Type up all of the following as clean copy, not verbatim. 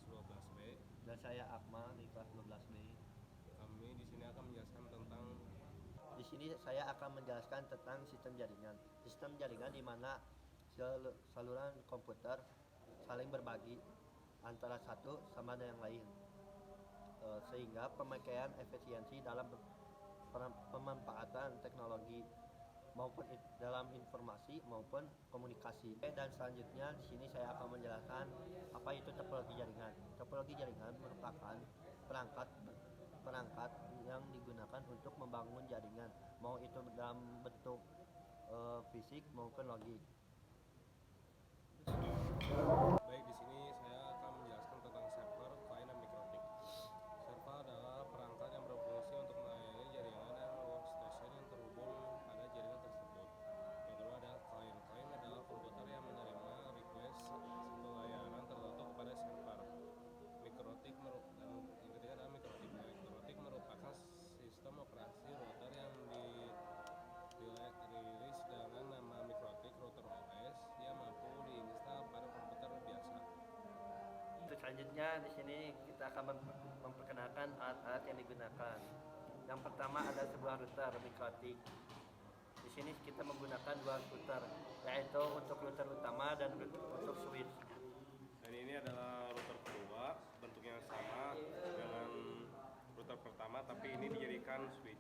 12B. Dan saya Akmal di kelas 12B. Kami di sini akan menjelaskan tentang Di sini saya akan menjelaskan tentang sistem jaringan. Sistem jaringan di mana saluran komputer saling berbagi antara satu sama dengan yang lain, sehingga pemakaian efisiensi dalam pemanfaatan teknologi maupun dalam informasi maupun komunikasi. Dan selanjutnya di sini saya akan menjelaskan apa itu topologi jaringan. Topologi jaringan merupakan perangkat yang digunakan untuk membangun jaringan, mau itu dalam bentuk fisik maupun logik. Baik, di sini saya akan menjelaskan tentang server, klien, dan mikrotik. Server adalah perangkat yang berfungsi untuk melayani jaringan dan workstation yang terhubung pada jaringan tersebut. Yang kedua adalah klien. Klien adalah komputer yang menerima request pelayanan tertentu kepada server. Mikrotik dan yang ketiga adalah mikrotik. Mikrotik merupakan sistem operasi router yang dirilis dengan nama mikrotik router OS yang mampu diinstal pada komputer biasa. Untuk selanjutnya di sini kita akan memperkenalkan alat-alat yang digunakan. Yang pertama ada sebuah router mikrotik. Di sini kita menggunakan dua router, yaitu untuk router utama dan untuk switch. Dan ini adalah router kedua, bentuknya sama dengan router pertama, tapi ini dijadikan switch.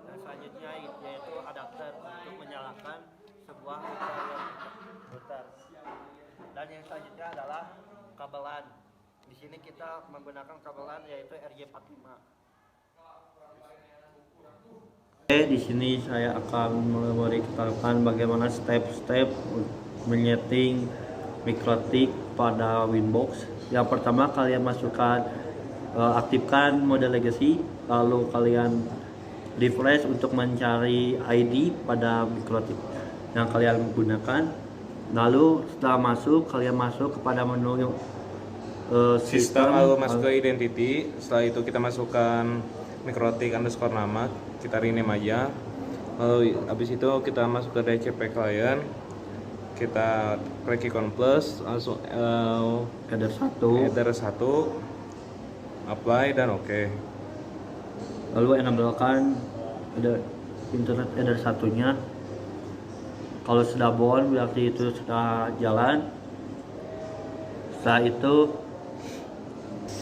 Dan selanjutnya yaitu adapter untuk menyalakan sebuah router. Dan yang selanjutnya adalah kabelan. Di sini kita menggunakan kabelan yaitu RJ45. Oke, di sini saya akan memberitahukan bagaimana step-step menyeting mikrotik pada Winbox. Yang pertama kalian masukkan aktifkan mode legacy, lalu kalian refresh untuk mencari ID pada mikrotik yang kalian gunakan. Lalu setelah masuk, kalian masuk kepada menu Sistem, lalu masuk ke identity. Setelah itu kita masukkan mikrotik underscore nama, kita rename aja. Lalu habis itu kita masuk ke DCP client, kita klik icon plus, langsung header 1, apply dan oke. Lalu enablekan internet header satunya. Kalau sudah on berarti itu sudah jalan. Setelah itu,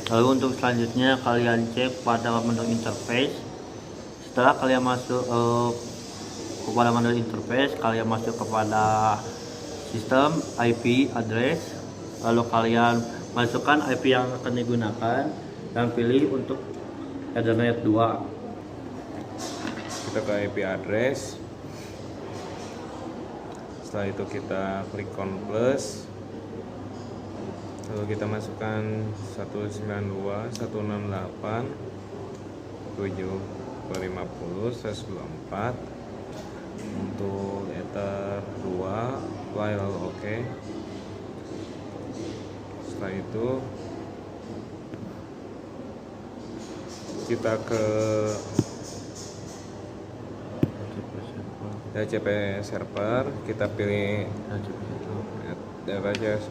lalu untuk selanjutnya kalian cek pada menu interface. Setelah kalian masuk kepada menu interface, kalian masuk kepada sistem IP address, lalu kalian masukkan IP yang akan digunakan dan pilih untuk Ethernet 2. Kita ke IP address. Setelah itu kita klik on plus, lalu kita masukkan 192.168.7.50.124 untuk ether 2, apply lalu oke. Setelah itu kita ke DHCP server, kita pilih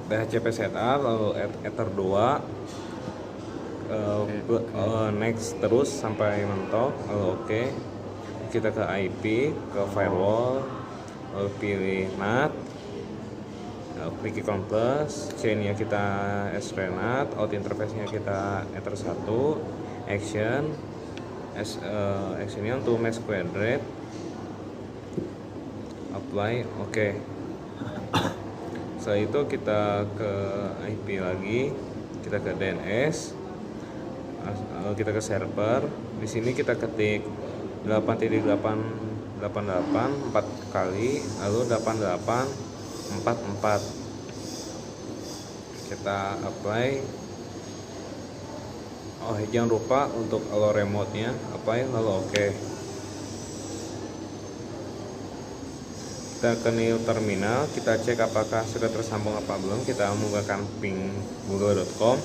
DHCP setup, lalu ether 2, next terus sampai mentok, lalu oke. Kita ke IP, ke firewall, lalu pilih NAT, klik icon plus, chain-nya kita SRNAT, out interface-nya kita ether 1, action, actionnya untuk mesh quadrant, apply, oke. Setelah itu kita ke IP lagi, kita ke DNS, kita ke server. Di sini kita ketik 8.888 4 kali, lalu 8844. Kita apply. Oh, jangan lupa untuk allow remote-nya, apply lalu oke. Kita ke new terminal, kita cek apakah sudah tersambung apa belum. Kita menggunakan ping google.com.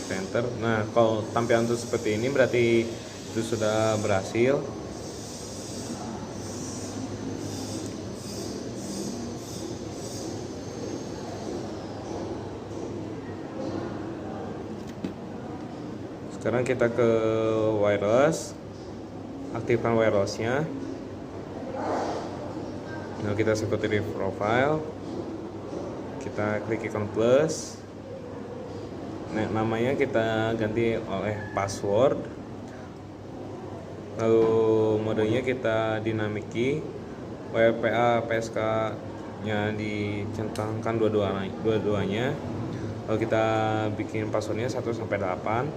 Enter. Nah, kalau tampilan itu seperti ini berarti itu sudah berhasil. Sekarang kita ke wireless, aktifkan wirelessnya. Nah, kita security profile, kita klik ikon plus. Nah, namanya kita ganti oleh password. Lalu modenya kita dinamiki, WPA PSK nya dicentangkan dua-duanya. Lalu kita bikin passwordnya 1 sampai 8.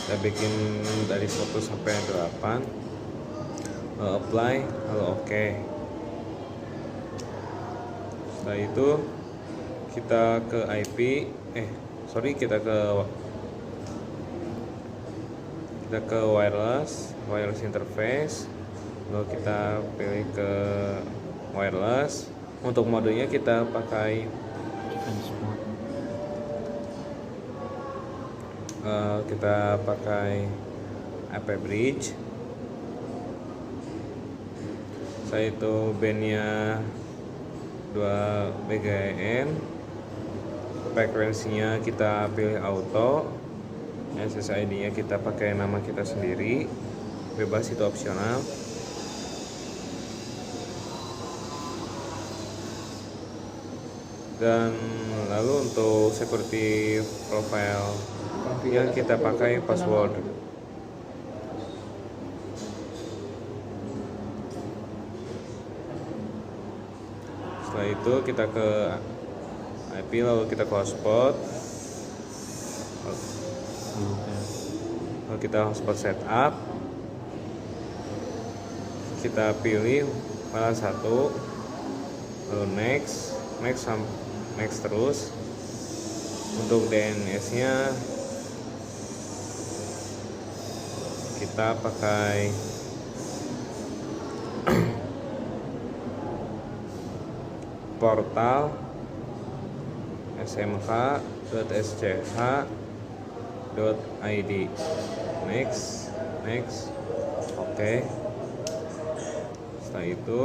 Kita bikin dari 1 sampai 8, lalu apply, lalu oke. Setelah itu kita ke IP, kita ke wireless interface, lalu kita pilih ke wireless. Untuk modenya kita pakai IP bridge. Saya itu bandnya 2 BGN, frekuensinya kita pilih auto, SSID nya kita pakai nama kita sendiri, bebas itu opsional. Dan lalu untuk security profile yang kita pakai password. Setelah itu kita ke IP, lalu kita ke hotspot, lalu kita hotspot setup, kita pilih file 1, lalu next terus. Untuk DNS nya kita pakai portal smk.sch.id. next oke. Setelah itu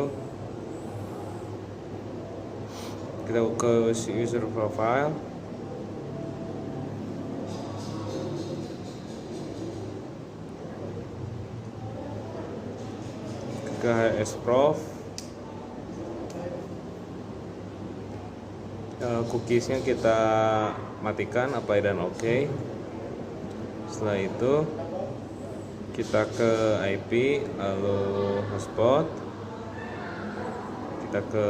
kita ke user profile, ke hsprof, cookiesnya kita matikan, apply dan oke. Setelah itu kita ke IP, lalu hotspot, kita ke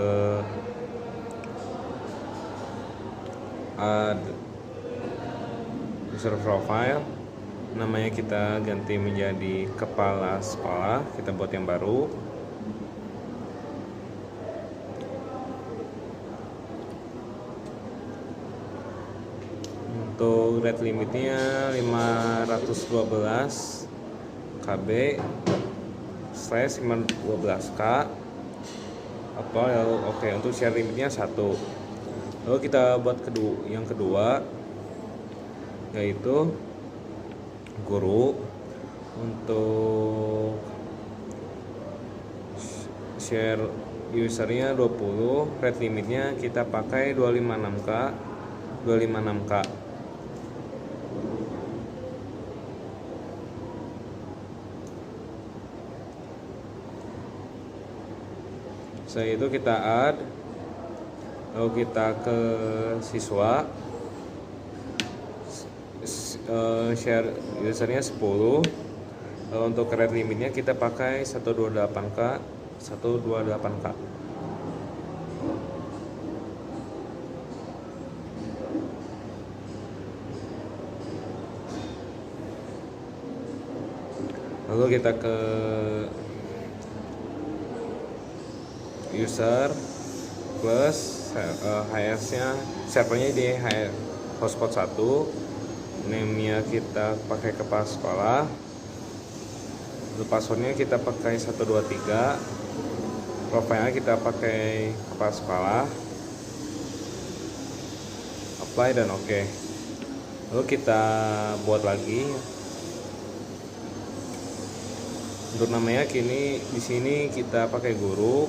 add user profile, namanya kita ganti menjadi kepala sekolah, kita buat yang baru. Untuk rate limitnya 512 KB /512K apa ya, oke. Untuk share limitnya 1. Lalu kita buat yang kedua, yaitu guru. Untuk share usernya 20, rate limitnya kita pakai 256K. Setelah itu kita add, lalu kita ke siswa, share usernya 10. Lalu untuk rate limitnya kita pakai 128K. Lalu kita ke user plus HS-nya, servernya di hotspot 1, name-nya kita pakai kepala sekolah, lalu passwordnya kita pakai 123, profile kita pakai kepala sekolah, apply dan oke. Lalu kita buat lagi. Untuk namanya kini di sini kita pakai guru.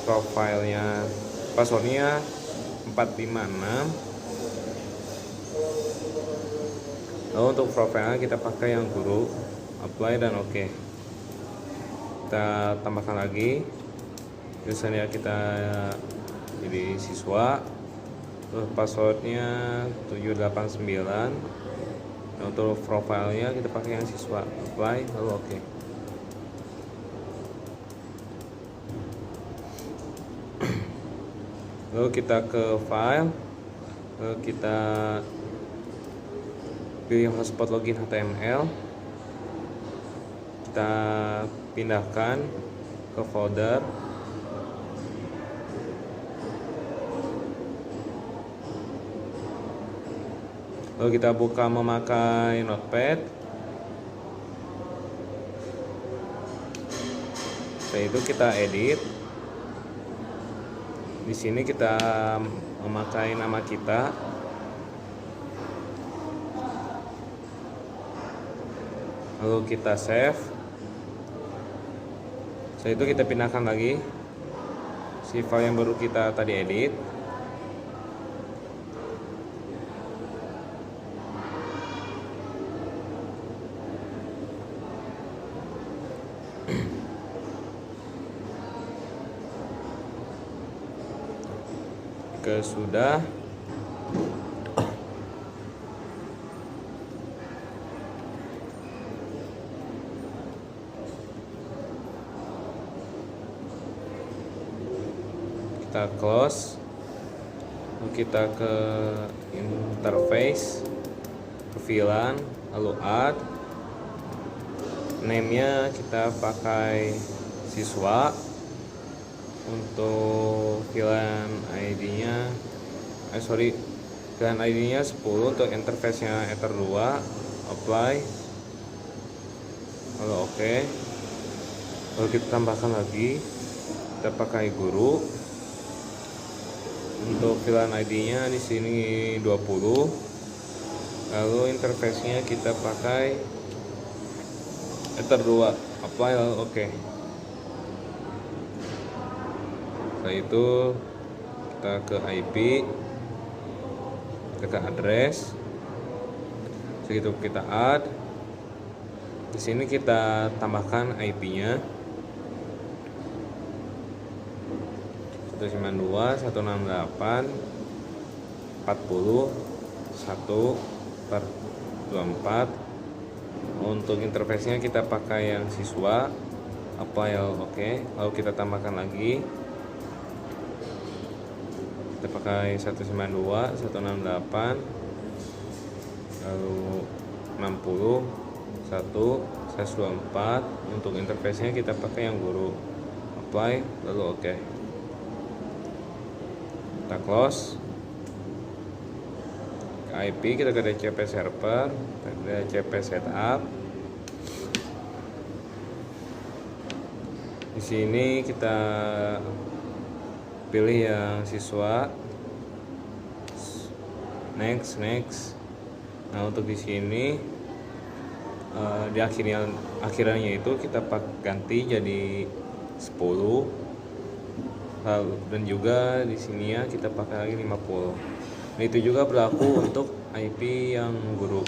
Profilnya, passwordnya 456. Lalu untuk profilnya kita pakai yang guru, apply dan oke. Kita tambahkan lagi. Misalnya kita jadi siswa. Terus passwordnya 789. Nah, untuk profilnya kita pakai yang siswa, apply lalu oke. Lalu kita ke file, lalu kita pilih hotspot login HTML, kita pindahkan ke folder. Lalu kita buka memakai Notepad. Setelah itu kita edit. Di sini kita memakai nama kita. Lalu kita save. Setelah itu kita pindahkan lagi si file yang baru kita tadi edit. Sudah kita close, lalu kita ke interface, profilan, lalu add, name-nya kita pakai siswa. Untuk filan ID-nya filan ID-nya 10. Untuk interface-nya Ether 2, apply lalu oke. Lalu kita tambahkan lagi, kita pakai guru. Untuk filan ID-nya di sini 20. Lalu interface-nya kita pakai Ether 2, apply lalu oke. Setelah itu kita ke IP, kita ke address, segitu kita add. Di sini kita tambahkan IP-nya 192.168.40.1/24. Untuk interface-nya kita pakai yang siswa, apply oke. Lalu kita tambahkan lagi, kita pakai 192.168 lalu 60.1/124. Untuk interface-nya kita pakai yang guru, apply lalu oke. Kita close. Ke IP kita ke DCP server, DCP setup. Di sini kita pilih yang siswa, next. Nah, untuk di sini di akhirannya itu kita ganti jadi 10. Dan juga di sini ya kita pakai lagi 50. Nah, itu juga berlaku untuk IP yang guru.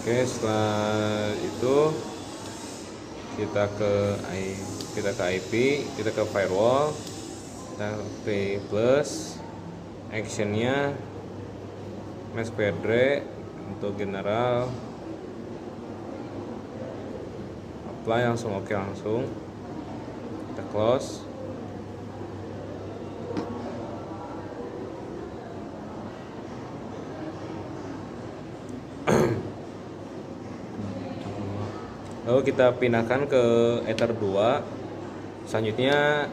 Oke, setelah itu kita ke IP, kita ke firewall, kita pilih plus, actionnya mesh quadre untuk general, apply langsung oke langsung, kita close. Lalu kita pindahkan ke Ether 2. Selanjutnya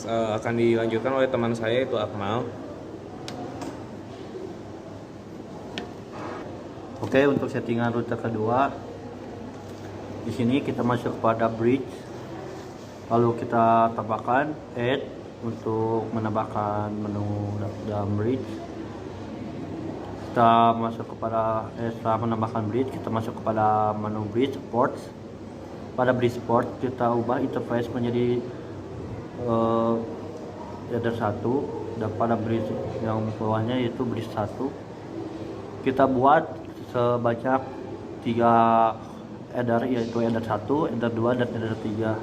akan dilanjutkan oleh teman saya yaitu Akmal. Oke, untuk settingan router kedua, di sini kita masuk pada bridge, lalu kita tambahkan add untuk menambahkan menu dalam bridge. Kita masuk kepada setelah menambahkan bridge, kita masuk kepada menu bridge ports. Pada bridge port kita ubah interface menjadi header 1, dan pada bridge yang bawahnya yaitu bridge 1 kita buat sebanyak 3 header, yaitu header 1, header 2, dan header 3.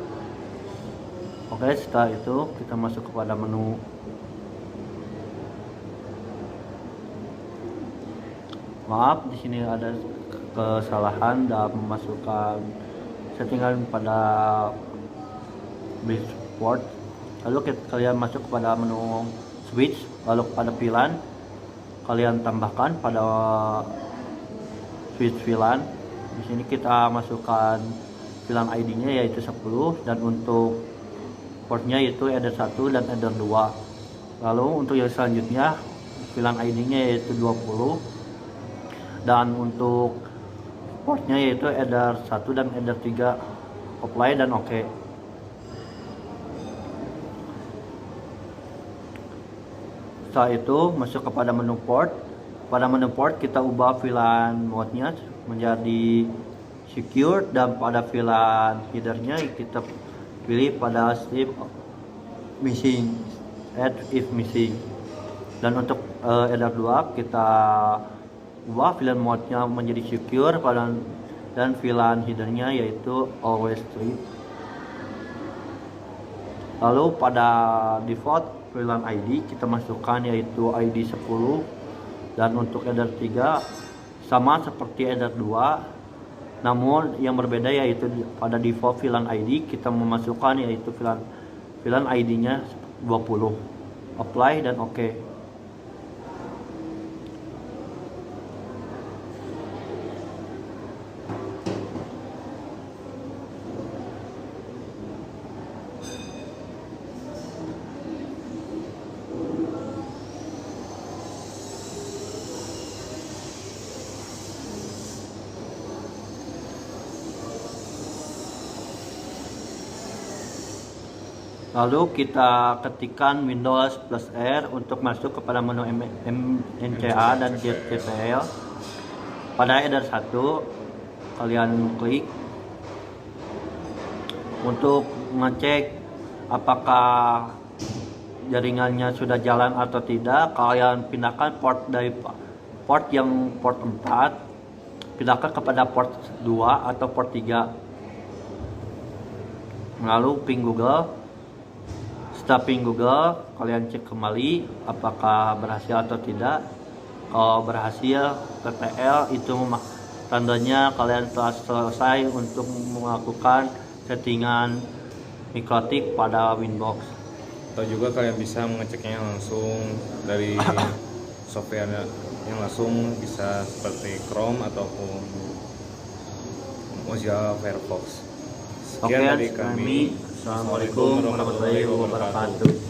Oke, setelah itu kita masuk kepada menu maaf, di sini ada kesalahan dalam memasukkan settingan pada bridge port. Lalu kalian masuk kepada menu switch, lalu pada VLAN kalian tambahkan pada switch VLAN. Di sini kita masukkan VLAN ID-nya yaitu 10, dan untuk portnya yaitu header 1 dan header 2. Lalu untuk yang selanjutnya VLAN ID-nya yaitu 20, dan untuk portnya yaitu header 1 dan header 3. Apply dan oke. Setelah itu masuk kepada menu port. Pada menu port kita ubah VLAN mode-nya menjadi secure, dan pada VLAN header-nya kita pilih pada sleep missing, add if missing. Dan untuk header 2 kita ubah VLAN mode-nya menjadi secure dan VLAN header-nya yaitu always sleep. Lalu pada default VLAN ID kita masukkan yaitu ID 10, dan untuk header 3 sama seperti header 2, namun yang berbeda yaitu pada default VLAN ID kita memasukkan yaitu VLAN ID-nya 20. Apply dan oke. Lalu kita ketikkan Windows plus R untuk masuk kepada menu MCA dan GTPL. Pada header 1 kalian klik untuk mengecek apakah jaringannya sudah jalan atau tidak. Kalian pindahkan port dari port 4, pindahkan kepada port 2 atau port 3. Lalu ping Google. Setelah ping Google, kalian cek kembali apakah berhasil atau tidak. Kalau berhasil, TTL itu tandanya kalian telah selesai untuk melakukan settingan mikrotik pada Winbox. Atau juga kalian bisa mengeceknya langsung dari software yang langsung, bisa seperti Chrome ataupun Mozilla Firefox. Sekian dari kami. Assalamualaikum warahmatullahi wabarakatuh.